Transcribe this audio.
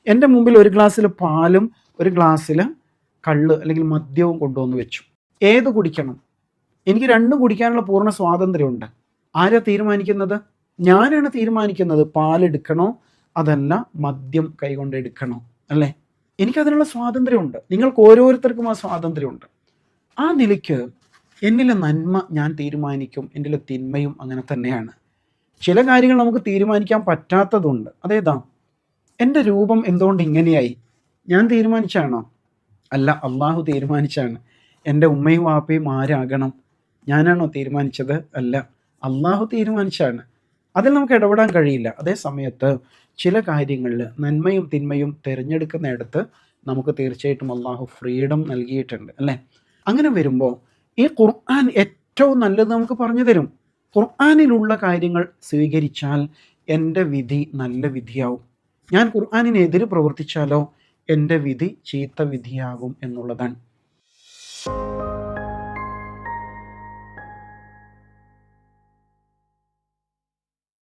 എൻ്റെ മുമ്പിൽ ഒരു ഗ്ലാസ്സിൽ പാലും ഒരു ഗ്ലാസ്സിൽ കള്ള് അല്ലെങ്കിൽ മദ്യവും കൊണ്ടുവന്ന് വെച്ചു. ഏത് കുടിക്കണം? എനിക്ക് രണ്ടും കുടിക്കാനുള്ള പൂർണ്ണ സ്വാതന്ത്ര്യമുണ്ട്. ആരാ തീരുമാനിക്കുന്നത്? ഞാനാണ് തീരുമാനിക്കുന്നത്. പാലെടുക്കണോ അതല്ല മദ്യം കൈകൊണ്ട് എടുക്കണോ, അല്ലേ? എനിക്കതിനുള്ള സ്വാതന്ത്ര്യമുണ്ട്. നിങ്ങൾക്ക് ഓരോരുത്തർക്കും ആ സ്വാതന്ത്ര്യമുണ്ട്. ആ നിലയ്ക്ക് എന്നിലെ നന്മ ഞാൻ തീരുമാനിക്കും, എന്നിലെ തിന്മയും അങ്ങനെ തന്നെയാണ്. ചില കാര്യങ്ങൾ നമുക്ക് തീരുമാനിക്കാൻ പറ്റാത്തതുണ്ട്. അതേതാ? എൻ്റെ രൂപം എന്തുകൊണ്ട് ഇങ്ങനെയായി? ഞാൻ തീരുമാനിച്ചാണോ? അല്ല, അള്ളാഹു തീരുമാനിച്ചാണ്. എൻ്റെ ഉമ്മയും വാപ്പയും ആരാകണം? ഞാനാണോ തീരുമാനിച്ചത്? അല്ല, അള്ളാഹു തീരുമാനിച്ചാണ്. അതിൽ നമുക്ക് ഇടപെടാൻ കഴിയില്ല. അതേ സമയത്ത് ചില കാര്യങ്ങളിൽ നന്മയും തിന്മയും തിരഞ്ഞെടുക്കുന്നിടത്ത് നമുക്ക് തീർച്ചയായിട്ടും അള്ളാഹു ഫ്രീഡം നൽകിയിട്ടുണ്ട്, അല്ലേ? അങ്ങനെ വരുമ്പോൾ ഈ ഖുർആൻ ഏറ്റവും നല്ലത് നമുക്ക് പറഞ്ഞു തരും. ഖുർആനിലുള്ള കാര്യങ്ങൾ സ്വീകരിച്ചാൽ എൻ്റെ വിധി നല്ല വിധിയാവും. ഞാൻ ഖുർആനിനെതിരെ പ്രവർത്തിച്ചാലോ എൻ്റെ വിധി ചീത്ത വിധിയാകും എന്നുള്ളതാണ്.